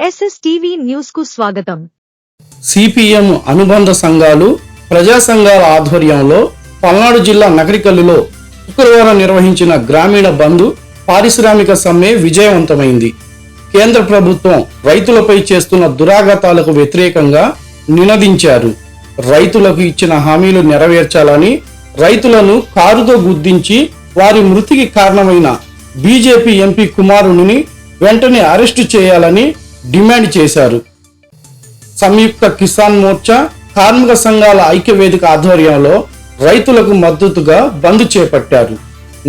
SSTV news కు స్వాగతం. CPM అనుబంధ సంఘాలు ప్రజా సంఘాల ఆధ్వర్యంలో పల్నాడు జిల్లా నగరికల్లులో శుక్రవారం నిర్వహించిన గ్రామీణ బంద్ పారిశ్రామిక సమ్మె విజయవంతమైంది. కేంద్ర ప్రభుత్వం రైతులపై చేస్తున్న దురాఘాతాలకు వ్యతిరేకంగా నినదించారు. రైతులకు ఇచ్చిన హామీలు నెరవేర్చాలని, రైతులను కారుతో గుద్దించి వారి మృతికి కారణమైన బీజేపీ ఎంపీ కుమారుని వెంటనే అరెస్టు చేయాలని డిమాండ్ చేశారు. సంయుక్త కిసాన్ మోర్చా, కార్మిక సంఘాల ఐక్యవేదిక ఆధ్వర్యంలో రైతులకు మద్దతుగా బంద్ చేపట్టారు.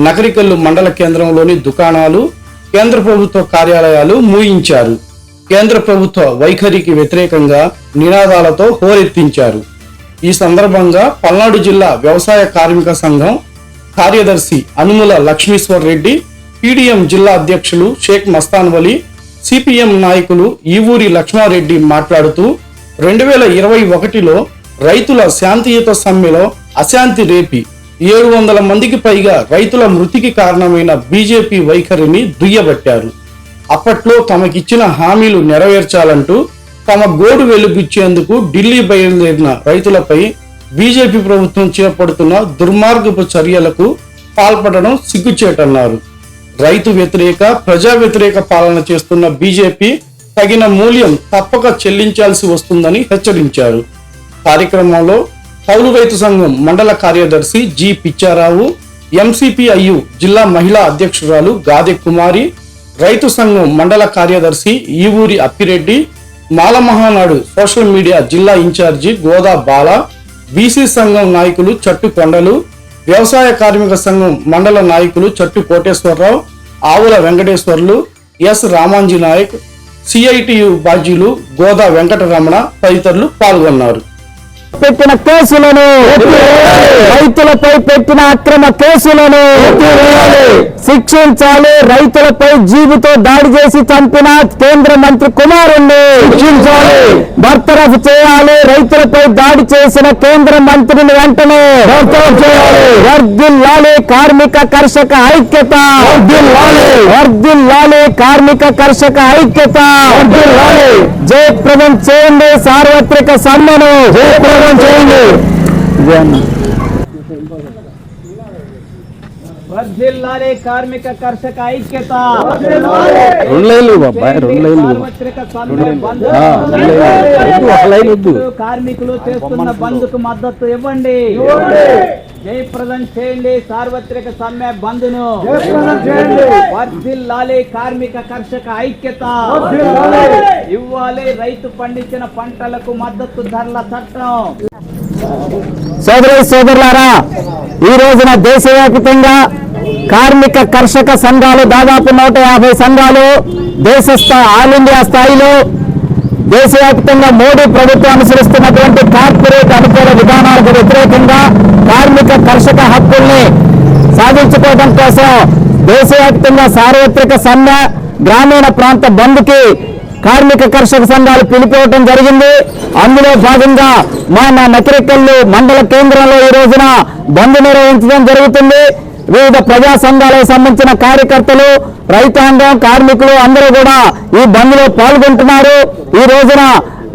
నగరికల్లు మండల కేంద్రంలోని దుకాణాలు, కేంద్ర ప్రభుత్వ కార్యాలయాలు మూయించారు. కేంద్ర ప్రభుత్వ వైఖరికి వ్యతిరేకంగా నినాదాలతో హోరెత్తించారు. ఈ సందర్భంగా పల్నాడు జిల్లా వ్యవసాయ కార్మిక సంఘం కార్యదర్శి అనుముల లక్ష్మీశ్వర్ రెడ్డి, పీడీఎం జిల్లా అధ్యక్షులు షేక్ మస్తాన్ వలి, సిపిఎం నాయకులు ఈవూరి లక్ష్మారెడ్డి మాట్లాడుతూ 2021లో రైతుల శాంతియుత సమ్మెలో అశాంతి రేపి 700 మందికి పైగా రైతుల మృతికి కారణమైన బీజేపీ వైఖరిని దుయ్యబట్టారు. అప్పట్లో తమకిచ్చిన హామీలు నెరవేర్చాలంటూ తమ గోడు వెలుగుచ్చేందుకు ఢిల్లీ బయలుదేరిన రైతులపై బీజేపీ ప్రభుత్వం చేపడుతున్న దుర్మార్గపు చర్యలకు పాల్పడడం సిగ్గుచేటన్నారు. రైతు వ్యతిరేక, ప్రజా వ్యతిరేక పాలన చేస్తున్న బీజేపీ తగిన మూల్యం తప్పక చెల్లించాల్సి వస్తుందని హెచ్చరించారు. కార్యక్రమంలో కౌలు రైతు సంఘం మండల కార్యదర్శి జి పిచ్చారావు, ఎంసీపీఐయు జిల్లా మహిళా అధ్యక్షురాలు గాదె కుమారి, రైతు సంఘం మండల కార్యదర్శి ఈవూరి అప్పిరెడ్డి, మాల మహానాడు సోషల్ మీడియా జిల్లా ఇన్ఛార్జి గోదా బాల, బీసీ సంఘం నాయకులు చట్టు కొండలు, వ్యవసాయ కార్మిక సంఘం మండల నాయకులు చట్టు కోటేశ్వరరావు, ఆవుల వెంకటేశ్వర్లు, ఎస్ రామాంజీ నాయక్, సిఐటియు బాధ్యులు గోదా వెంకటరమణ తదితరులు పాల్గొన్నారు. పెట్టిన కేసులను, రైతులపై పెట్టిన అక్రమ కేసులను శిక్షించాలి. రైతులపై జీబుతో దాడి చేసి చంపిన కేంద్ర మంత్రి కుమారుణ్ణి శిక్షించాలి, బర్తరఫ్ చేయాలి. రైతులపై దాడి చేసిన కేంద్ర మంత్రిని వెంటనే వర్ధిల్లాలి. కార్మిక కర్షక ఐక్యత, వర్ధిల్లాలి. కార్మిక కర్షక ఐక్యత జయప్రదం చేయండి. సార్వత్రిక సమ్మెను జయప్రదం చేయండి. వర్ధిల్లాలి. కార్మిక కర్షక ఐక్యత, కార్మికులు చేస్తున్న బంద్కు మద్దతు ఇవ్వండి. జయప్రదం చేయండి. సార్వత్రిక సమ్మె బంద్ను వర్ధిల్లాలి. కార్మిక కర్షక ఐక్యత ఇవ్వాలి. రైతు పండించిన పంటలకు మద్దతు ధరల చట్టం. సోదరులారా, ఈ రోజున దేశవ్యాప్తంగా కార్మిక కర్షక సంఘాలు దాదాపు 150 సంఘాలు ఆల్ ఇండియా స్థాయిలో దేశవ్యాప్తంగా మోడీ ప్రభుత్వం అనుసరిస్తున్నటువంటి కార్పొరేట్ అనుకూల విధానాలకు వ్యతిరేకంగా కార్మిక కర్షక హక్కుల్ని సాధించుకోవడం కోసం దేశవ్యాప్తంగా సార్వత్రిక సమ్మె, గ్రామీణ ప్రాంత బంద్కి కార్మిక కర్షక సంఘాలు పిలిపివ్వడం జరిగింది. అందులో భాగంగా మన నకిరేకల్లు మండల కేంద్రంలో ఈ రోజున బంద్ నిర్వహించడం జరుగుతుంది. వివిధ ప్రజా సంఘాలకు సంబంధించిన కార్యకర్తలు, రైతాంగం, కార్మికులు అందరూ కూడా ఈ బంద్ లో పాల్గొంటున్నారు. ఈ రోజున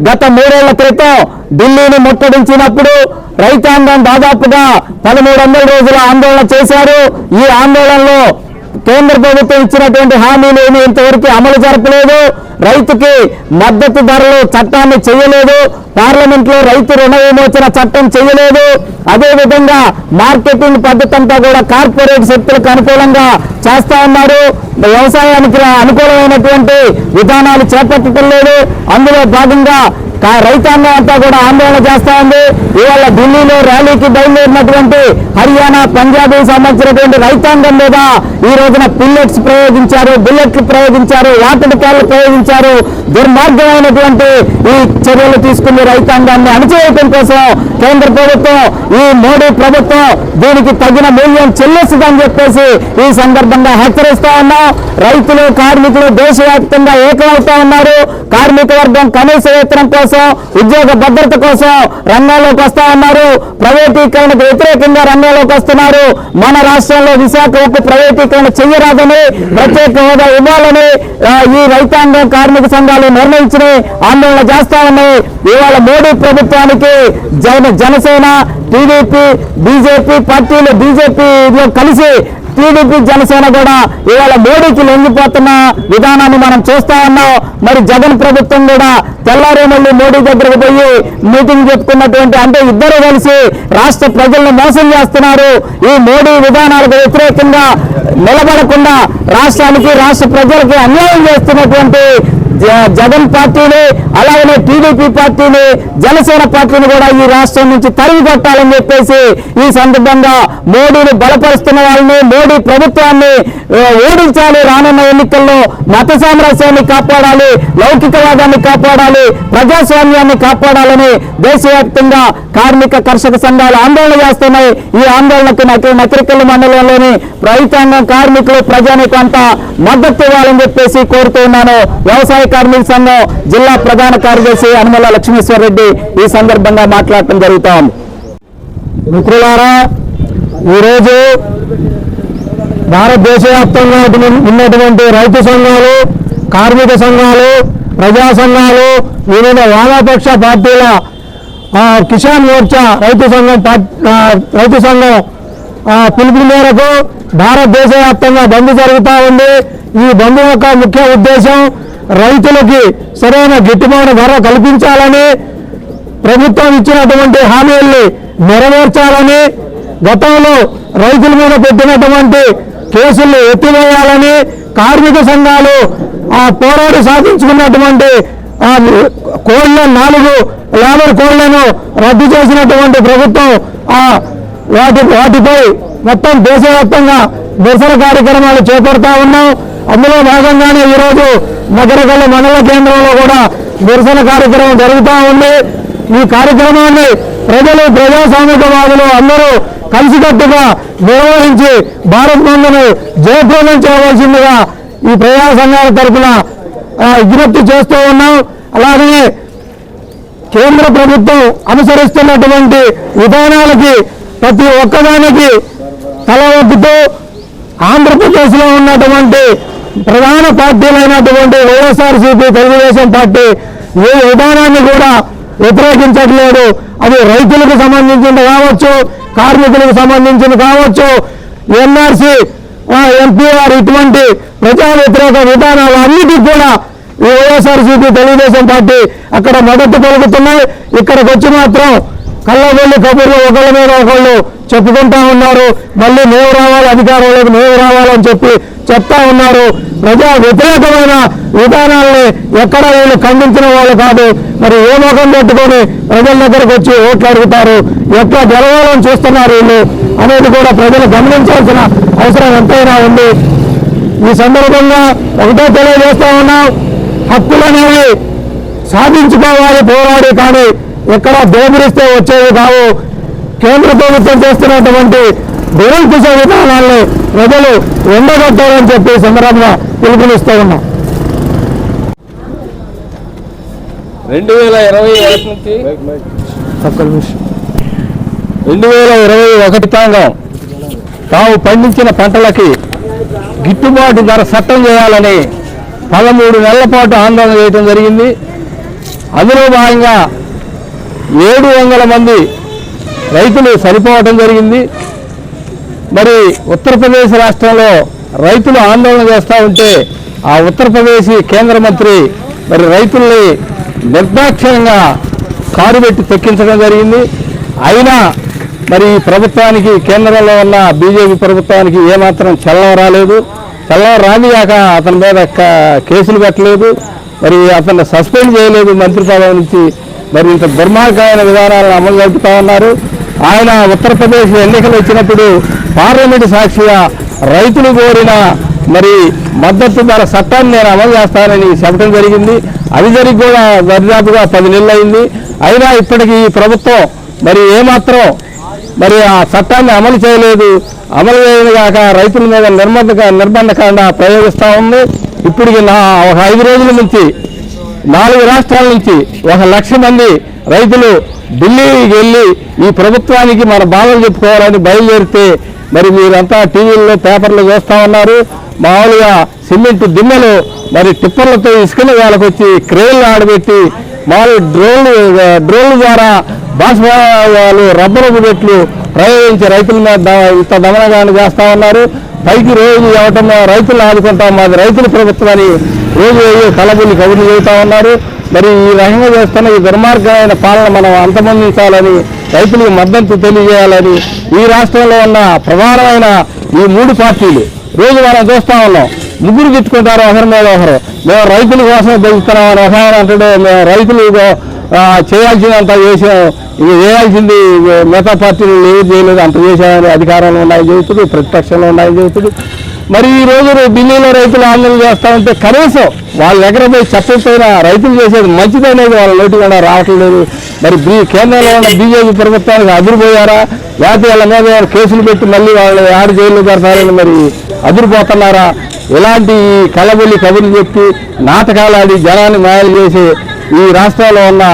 గత 3 ఏళ్ల క్రితం ఢిల్లీని ముట్టడించినప్పుడు రైతాంగం దాదాపుగా 1300 రోజుల ఆందోళన చేశారు. ఈ ఆందోళనలో కేంద్ర ప్రభుత్వం ఇచ్చినటువంటి హామీలు ఇంతవరకు అమలు జరపలేదు. రైతుకి మద్దతు ధరలు చట్టాన్ని చేయలేదు. పార్లమెంట్ లో రైతు రుణ విమోచన చట్టం చేయలేదు. అదేవిధంగా మార్కెటింగ్ పద్ధతి అంతా కూడా కార్పొరేట్ శక్తులకు అనుకూలంగా చేస్తా ఉన్నారు. వ్యవసాయానికి అనుకూలమైనటువంటి విధానాలు చేపట్టడం లేదు. అందులో భాగంగా రైతాంగం అంతా కూడా ఆందోళన చేస్తా ఉంది. ఇవాళ ఢిల్లీలో ర్యాలీకి బయలుదేరినటువంటి హర్యానా, పంజాబ్కి సంబంధించినటువంటి రైతాంగం మీద ఈ రోజున పిల్లెట్స్ ప్రయోగించారు, బుల్లెట్లు ప్రయోగించారు, వాటర్ క్యాన్లు ప్రయోగించారు. దుర్మార్గమైనటువంటి ఈ చర్యలు తీసుకుని రైతాంగాన్ని అణచివేయడం కోసం కేంద్ర ప్రభుత్వం, ఈ మోడీ ప్రభుత్వం దీనికి తగిన మూల్యం చెల్లిస్తుందని చెప్పేసి ఈ సందర్భంగా హెచ్చరిస్తా ఉన్నాం. రైతులు, కార్మికులు దేశవ్యాప్తంగా ఏకమవుతా ఉన్నారు. కార్మిక వర్గం కనీస వేతనం కోసం కోసం, ఉద్యోగ భద్రత కోసం రంగంలోకి వస్తా ఉన్నారు. ప్రైవేటీకరణకు వ్యతిరేకంగా రంగంలోకి వస్తున్నారు. మన రాష్ట్రంలో విశాఖ ఉక్కు ప్రైవేటీకరణ చెయ్యరాదని, ప్రత్యేక హోదా ఇవ్వాలని ఈ రైతాంగం కార్మిక సంఘాలు నిర్ణయించిన ఆందోళన చేస్తా ఉన్నాయి. ఇవాళ మోడీ ప్రభుత్వానికి జనసేన, టీడీపీ, బీజేపీ పార్టీలు బీజేపీలో కలిసి టీడీపీ, జనసేన కూడా ఇవాళ మోడీకి లొంగిపోతున్న విధానాన్ని మనం చూస్తా ఉన్నాం. మరి జగన్ ప్రభుత్వం కూడా తెల్లారే మళ్ళీ మోడీ దగ్గరకు పోయి మీటింగ్ చెప్పుకున్నటువంటి, అంటే ఇద్దరు కలిసి రాష్ట్ర ప్రజలను మోసం చేస్తున్నారు. ఈ మోడీ విధానాలకు వ్యతిరేకంగా నిలబడకుండా రాష్ట్రానికి, రాష్ట్ర ప్రజలకి అన్యాయం చేస్తున్నటువంటి జగన్ పార్టీని, అలాగనే టీడీపీ పార్టీని, జనసేన పార్టీని కూడా ఈ రాష్ట్రం నుంచి తరిమి కొట్టాలని చెప్పేసి ఈ సందర్భంగా మోడీని బలపరుస్తున్న వాళ్ళని, మోడీ ప్రభుత్వాన్ని ఓడించాలి. రానున్న ఎన్నికల్లో మత సామ్రాజ్యాన్ని కాపాడాలి, లౌకికవాదాన్ని కాపాడాలి, ప్రజాస్వామ్యాన్ని కాపాడాలని దేశవ్యాప్తంగా కార్మిక కర్షక సంఘాలు ఆందోళన చేస్తున్నాయి. ఈ ఆందోళనకు నకిరికల్లు మండలంలోని రైతాంగం, కార్మికులు, ప్రజానికి అంతా మద్దతు ఇవ్వాలని చెప్పేసి కోరుతూ ఉన్నాను. వ్యవసాయ కార్మిక సంఘం జిల్లా ప్రధాన కార్యదర్శి అనుమల లక్ష్మీశ్వర్ రెడ్డి ఈ సందర్భంగా మాట్లాడటం జరుగుతాం. మిత్రులారా, ఈరోజు భారతదేశ వ్యాప్తంగా ఉన్నటువంటి రైతు సంఘాలు, కార్మిక సంఘాలు, ప్రజా సంఘాలు, వివిధ వామపక్ష పార్టీల కిసాన్ మోర్చా రైతు సంఘం పిలుపు మేరకు భారతదేశ వ్యాప్తంగా బంద్ జరుగుతూ ఉంది. ఈ బంద్ యొక్క ముఖ్య ఉద్దేశం రైతులకి సరైన గిట్టుబాటు ధర కల్పించాలని, ప్రభుత్వం ఇచ్చినటువంటి హామీల్ని నెరవేర్చాలని, గతంలో రైతుల మీద పెట్టినటువంటి కేసుల్ని ఎత్తివేయాలని, కార్మిక సంఘాలు పోరాడి సాధించుకున్నటువంటి కోళ్ల 4 లేబర్ కోళ్లను రద్దు చేసినటువంటి ప్రభుత్వం వాటిపై మొత్తం దేశవ్యాప్తంగా నిరసన కార్యక్రమాలు చేపడతా ఉన్నాం. అందులో భాగంగానే ఈరోజు నగరకల్లు మండల కేంద్రంలో కూడా నిరసన కార్యక్రమం జరుగుతూ ఉంది. ఈ కార్యక్రమాన్ని ప్రజలు, ప్రజాస్వామికవాదులు అందరూ కలిసికట్టుగా నిర్వహించి భారత్ బంద్ను జయప్రదం చేయవలసిందిగా ఈ ప్రజా సంఘాల తరఫున విజ్ఞప్తి చేస్తూ ఉన్నాం. అలాగే కేంద్ర ప్రభుత్వం అనుసరిస్తున్నటువంటి విధానాలకి ప్రతి ఒక్కదానికి తల ఒప్పుతూ ఆంధ్రప్రదేశ్లో ఉన్నటువంటి ప్రధాన పార్టీలైనటువంటి వైఎస్ఆర్సీపీ, తెలుగుదేశం పార్టీ ఏ విధానాన్ని కూడా వ్యతిరేకించట్లేదు. అది రైతులకు సంబంధించింది కావచ్చు, కార్మికులకు సంబంధించింది కావచ్చు, ఎన్ఆర్సీ, ఎన్పిఆర్ ఇటువంటి ప్రజా వ్యతిరేక విధానాలు అన్నిటికీ కూడా ఈ వైఎస్ఆర్సీపీ, తెలుగుదేశం పార్టీ అక్కడ మద్దతు పలుకుతున్నాయి. ఇక్కడికి వచ్చి మాత్రం కళ్ళబొల్లి కబుర్లు ఒకళ్ళ మీద ఒకళ్ళు చెప్పుకుంటా ఉన్నారు. మళ్ళీ మేము రావాలి, అధికారంలోకి మేము రావాలని చెప్తా ఉన్నారు. ప్రజా వ్యతిరేకమైన విధానాలని ఎక్కడ వీళ్ళు ఖండించిన వాళ్ళు కాదు. మరి ఏ ముఖం పెట్టుకొని ప్రజల దగ్గరకు వచ్చి ఓట్లు అడుగుతారు, ఎట్లా గెలవాలని చూస్తున్నారు వీళ్ళు అనేది కూడా ప్రజలు గమనించాల్సిన అవసరం ఎంతైనా ఉంది. ఈ సందర్భంగా ఒకటే తెలియజేస్తా ఉన్నాం, హక్కులనేవి సాధించుకోవాలి పోరాడి, కానీ ఎక్కడ దోపిడిస్తే వచ్చేవి కావు. కేంద్ర ప్రభుత్వం చేస్తున్నటువంటి నిరంకుశ విధానాలను ప్రజలు ఎండగట్టాలని చెప్పి సందర్భంగా పిలుపునిస్తూ ఉన్నాం. 2021 తాంగం తాము పండించిన పంటలకి గిట్టుబాటు ధర చట్టం చేయాలని 13 నెలల పాటు ఆందోళన చేయడం జరిగింది. అందులో భాగంగా 700 మంది రైతులు చనిపోవడం జరిగింది. మరి ఉత్తరప్రదేశ్ రాష్ట్రంలో రైతులు ఆందోళన చేస్తూ ఉంటే ఆ ఉత్తరప్రదేశ్ కేంద్ర మంత్రి మరి రైతుల్ని నిర్దాక్షిణ్యంగా కారు పెట్టి తొక్కించడం జరిగింది. అయినా మరి ప్రభుత్వానికి, కేంద్రంలో ఉన్న బీజేపీ ప్రభుత్వానికి ఏమాత్రం చల్లం రాలేదు. చల్లం రానియాక అతని మీద కేసులు పెట్టలేదు, మరి అతన్ని సస్పెండ్ చేయలేదు మంత్రి పదవి నుంచి. మరి ఇంత దుర్మార్గమైన విధానాలను అమలు జరుపుతా ఉన్నారు. ఆయన ఉత్తరప్రదేశ్ ఎన్నికలు వచ్చినప్పుడు పార్లమెంటు సాక్షిగా రైతులు కోరిన మరి మద్దతు ధర చట్టాన్ని నేను అమలు చేస్తానని చెప్పడం జరిగింది. అది జరిగి కూడా దరిదాపుగా 10 నెలలు అయింది. అయినా ఇప్పటికీ ఈ ప్రభుత్వం మరి ఏమాత్రం మరి ఆ చట్టాన్ని అమలు చేయలేదు. అమలు చేయదు కాక రైతుల మీద నిర్బంధకాండ ప్రయోగిస్తూ ఉంది. ఇప్పటికి ఒక 5 రోజుల నుంచి 4 రాష్ట్రాల నుంచి 1,00,000 మంది రైతులు ఢిల్లీకి వెళ్ళి ఈ ప్రభుత్వానికి మన బాధలు చెప్పుకోవాలని బయలుదేరితే మరి మీరంతా టీవీల్లో పేపర్లు చూస్తూ ఉన్నారు. మామూలుగా సిమెంట్ దిమ్మలు మరి టిప్పర్లతో ఇసుకని వాళ్ళకి వచ్చి క్రేన్లు ఆడబెట్టి మామూలు డ్రోన్ల ద్వారా బాష్పాలు రబ్బరు బుల్లెట్లు ప్రయోగించి రైతుల మీద ఇంత దమనగాన్ని చేస్తూ ఉన్నారు. పైకి రోజు ఇవ్వటం రైతులు ఆదుకుంటాం, మాది రైతుల ప్రభుత్వాన్ని రోజు కలబుల్లి కబుర్లు చెబుతా ఉన్నారు. మరి ఈ రకంగా చేస్తున్న ఈ దుర్మార్గమైన పాలన మనం అంతమొందించాలని, రైతులకు మద్దతు తెలియజేయాలని ఈ రాష్ట్రంలో ఉన్న ప్రధానమైన ఈ 3 పార్టీలు రోజు మనం చూస్తూ ఉన్నాం. ముగ్గురు తిట్టుకుంటారు ఒకరి మీద ఒకరు. మేము రైతుల కోసమే బతుకుతున్నామని ఒక ఆయన అంటాడు, మేము రైతులు చేయాల్సిందంతా చేసాం, ఇక చేయాల్సింది మిగతా పార్టీలు ఏది చేయలేదు, అంత చేసామని అధికారంలో ఉన్నాయని చెబుతుడు, ప్రతిపక్షంలో ఉన్నాయని చెబుతుడు. మరి ఈ రోజు ఢిల్లీలో రైతులు ఆందోళన చేస్తా ఉంటే కనీసం వాళ్ళ దగ్గర పోయి చెప్పకపోయినా రైతులు చేసేది మంచిదనేది వాళ్ళ నోటి కూడా రావట్లేదు. మరి కేంద్రంలో ఉన్న బీజేపీ ప్రభుత్వానికి అదిరిపోయారా, లేకపోతే వాళ్ళ మీద కేసులు పెట్టి మళ్ళీ వాళ్ళు ఆడ జైల్లో పెడతారని మరి అదిరిపోతున్నారా? ఇలాంటి కలబొల్లి కబుర్లు చెప్పి నాటకాలు ఆడి జనాన్ని మాయలు చేసి ఈ రాష్ట్రంలో ఉన్న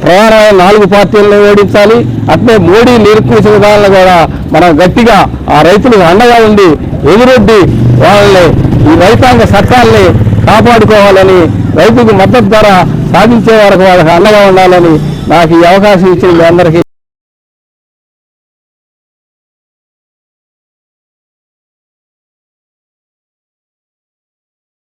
ప్రధానమైన 4 పార్టీలను ఓడించాలి. అట్లే మోడీ నిరంకుశ విధానాలను కూడా మనం గట్టిగా ఆ రైతులకు అండగా ఉండి ఎదురొడ్డి వాళ్ళని ఈ రైతాంగ చట్టాలని కాపాడుకోవాలని, రైతుకు మద్దతు ధర సాధించే వరకు వాళ్ళకి అండగా ఉండాలని నాకు ఈ అవకాశం ఇచ్చిన మీ అందరికీ